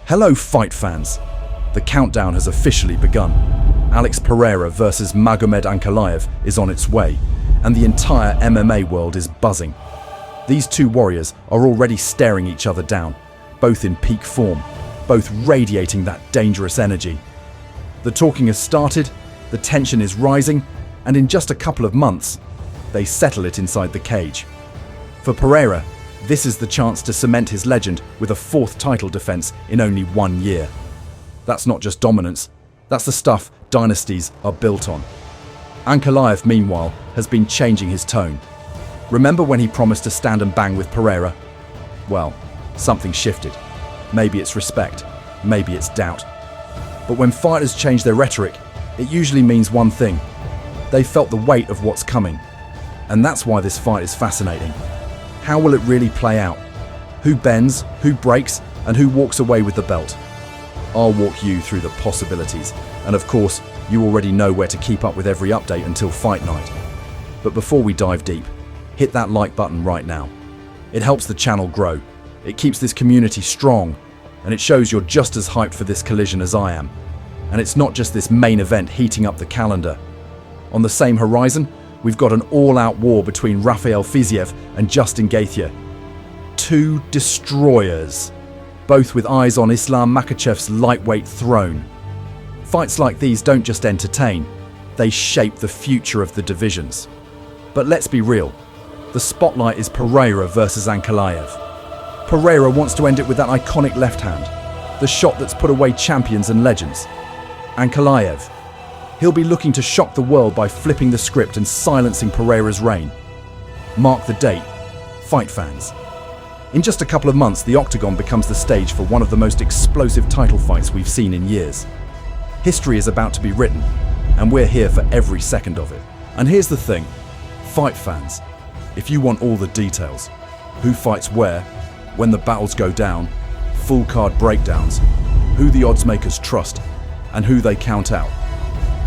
Hello fight fans! The countdown has officially begun. Alex Pereira versus Magomed Ankalaev is on its way, and the entire MMA world is buzzing. These two warriors are already staring each other down, both in peak form, both radiating that dangerous energy. The talking has started, the tension is rising, and in just a couple of months, they settle it inside the cage. For Pereira, this is the chance to cement his legend with a fourth title defense in only 1 year. That's not just dominance, that's the stuff dynasties are built on. Ankalaev, meanwhile, has been changing his tone. Remember when he promised to stand and bang with Pereira? Well, something shifted. Maybe it's respect, maybe it's doubt. But when fighters change their rhetoric, it usually means one thing. They felt the weight of what's coming. And that's why this fight is fascinating. How will it really play out? Who bends, who breaks, and who walks away with the belt? I'll walk you through the possibilities. And of course, you already know where to keep up with every update until fight night. But before we dive deep, hit that like button right now. It helps the channel grow. It keeps this community strong, and it shows you're just as hyped for this collision as I am. And it's not just this main event heating up the calendar. On the same horizon, we've got an all-out war between Rafael Fiziev and Justin Gaethje. Two destroyers, both with eyes on Islam Makhachev's lightweight throne. Fights like these don't just entertain, they shape the future of the divisions. But let's be real, the spotlight is Pereira versus Ankalaev. Pereira wants to end it with that iconic left hand, the shot that's put away champions and legends. Ankalaev, he'll be looking to shock the world by flipping the script and silencing Pereira's reign. Mark the date, fight fans. In just a couple of months, the octagon becomes the stage for one of the most explosive title fights we've seen in years. History is about to be written, and we're here for every second of it. And here's the thing, fight fans, if you want all the details, who fights where, when the battles go down, full card breakdowns, who the odds makers trust, and who they count out,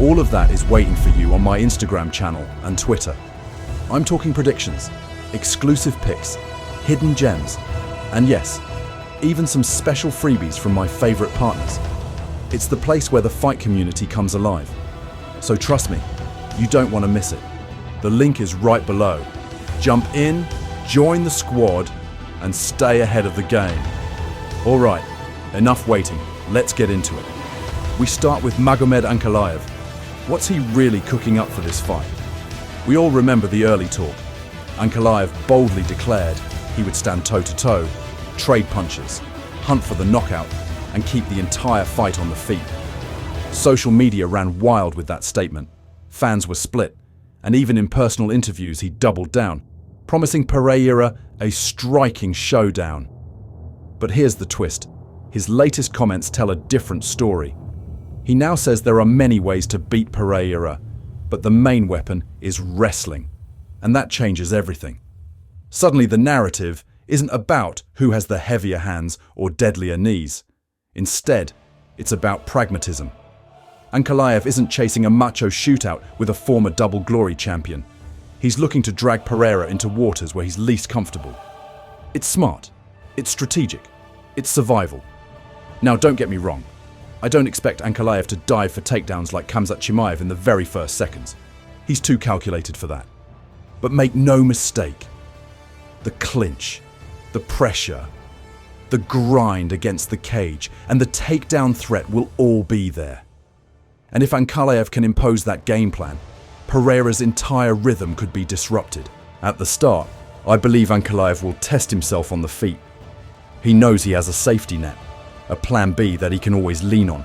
all of that is waiting for you on my Instagram channel and Twitter. I'm talking predictions, exclusive picks, hidden gems, and yes, even some special freebies from my favorite partners. It's the place where the fight community comes alive. So trust me, you don't want to miss it. The link is right below. Jump in, join the squad, and stay ahead of the game. All right, enough waiting. Let's get into it. We start with Magomed Ankalaev. What's he really cooking up for this fight? We all remember the early talk. Ankalaev boldly declared he would stand toe-to-toe, trade punches, hunt for the knockout, and keep the entire fight on the feet. Social media ran wild with that statement. Fans were split, and even in personal interviews he doubled down, promising Pereira a striking showdown. But here's the twist. His latest comments tell a different story. He now says there are many ways to beat Pereira, but the main weapon is wrestling. And that changes everything. Suddenly the narrative isn't about who has the heavier hands or deadlier knees. Instead, it's about pragmatism. Ankalaev isn't chasing a macho shootout with a former double glory champion. He's looking to drag Pereira into waters where he's least comfortable. It's smart, it's strategic, it's survival. Now don't get me wrong. I don't expect Ankalaev to dive for takedowns like Khamzat Chimaev in the very first seconds. He's too calculated for that. But make no mistake, the clinch, the pressure, the grind against the cage, and the takedown threat will all be there. And if Ankalaev can impose that game plan, Pereira's entire rhythm could be disrupted. At the start, I believe Ankalaev will test himself on the feet. He knows he has a safety net, a plan B that he can always lean on.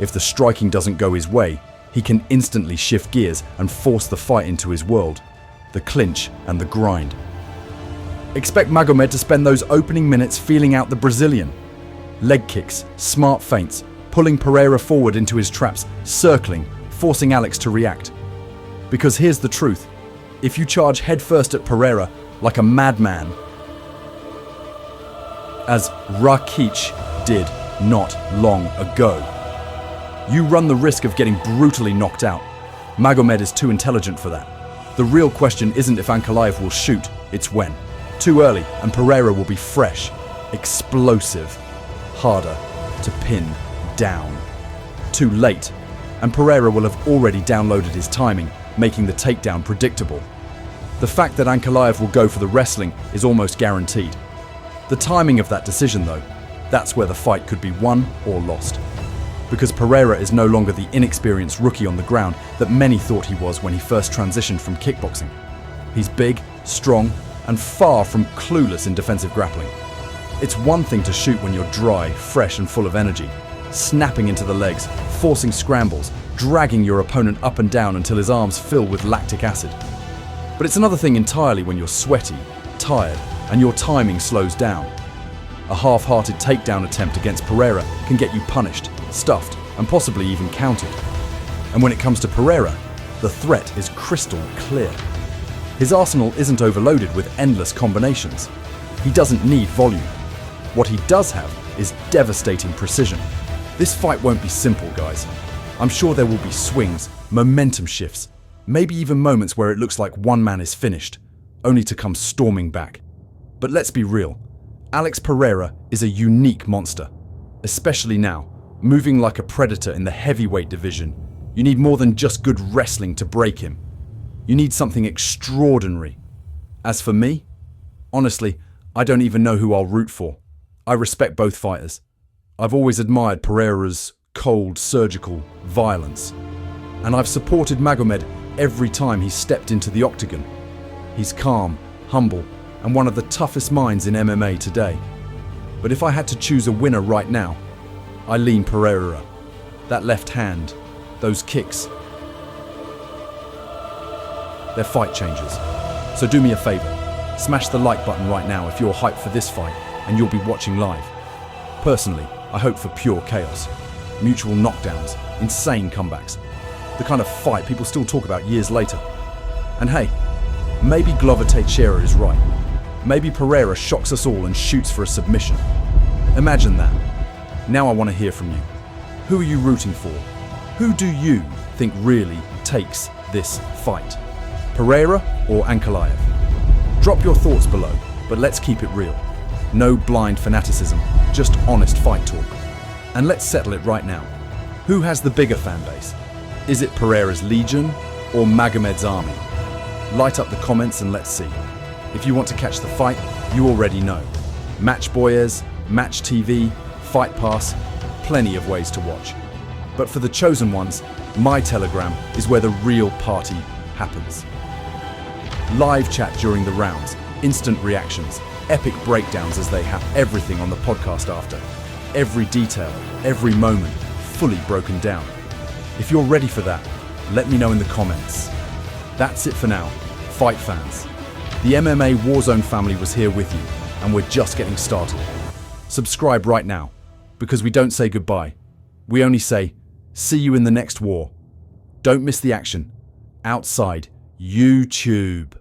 If the striking doesn't go his way, he can instantly shift gears and force the fight into his world, the clinch and the grind. Expect Magomed to spend those opening minutes feeling out the Brazilian. Leg kicks, smart feints, pulling Pereira forward into his traps, circling, forcing Alex to react. Because here's the truth, if you charge headfirst at Pereira like a madman, as WarCage did not long ago, you run the risk of getting brutally knocked out. Magomed is too intelligent for that. The real question isn't if Ankalaev will shoot, it's when. Too early, and Pereira will be fresh, explosive, harder, to pin down. Too late, and Pereira will have already downloaded his timing, making the takedown predictable. The fact that Ankalaev will go for the wrestling is almost guaranteed. The timing of that decision, though, that's where the fight could be won or lost. Because Pereira is no longer the inexperienced rookie on the ground that many thought he was when he first transitioned from kickboxing. He's big, strong, and far from clueless in defensive grappling. It's one thing to shoot when you're dry, fresh, and full of energy, snapping into the legs, forcing scrambles, dragging your opponent up and down until his arms fill with lactic acid. But it's another thing entirely when you're sweaty, tired, and your timing slows down. A half-hearted takedown attempt against Pereira can get you punished, stuffed, and possibly even countered. And when it comes to Pereira, the threat is crystal clear. His arsenal isn't overloaded with endless combinations. He doesn't need volume. What he does have is devastating precision. This fight won't be simple, guys. I'm sure there will be swings, momentum shifts, maybe even moments where it looks like one man is finished, only to come storming back. But let's be real, Alex Pereira is a unique monster. Especially now, moving like a predator in the heavyweight division, you need more than just good wrestling to break him. You need something extraordinary. As for me, honestly, I don't even know who I'll root for. I respect both fighters. I've always admired Pereira's cold, surgical violence. And I've supported Magomed every time he stepped into the octagon. He's calm, humble, and one of the toughest minds in MMA today. But if I had to choose a winner right now, I lean Pereira. That left hand, those kicks, they're fight changers. So do me a favor, smash the like button right now if you're hyped for this fight and you'll be watching live. Personally, I hope for pure chaos, mutual knockdowns, insane comebacks, the kind of fight people still talk about years later. And hey, maybe Glover Teixeira is right. Maybe Pereira shocks us all and shoots for a submission. Imagine that. Now I want to hear from you. Who are you rooting for? Who do you think really takes this fight? Pereira or Ankalaev? Drop your thoughts below, but let's keep it real. No blind fanaticism, just honest fight talk. And let's settle it right now. Who has the bigger fan base? Is it Pereira's Legion or Magomed's army? Light up the comments and let's see. If you want to catch the fight, you already know. Match Boyes, Match TV, Fight Pass, plenty of ways to watch. But for the chosen ones, my Telegram is where the real party happens. Live chat during the rounds, instant reactions, epic breakdowns as they have, everything on the podcast after. Every detail, every moment, fully broken down. If you're ready for that, let me know in the comments. That's it for now, fight fans. The MMA Warzone family was here with you, and we're just getting started. Subscribe right now, because we don't say goodbye. We only say, see you in the next war. Don't miss the action outside YouTube.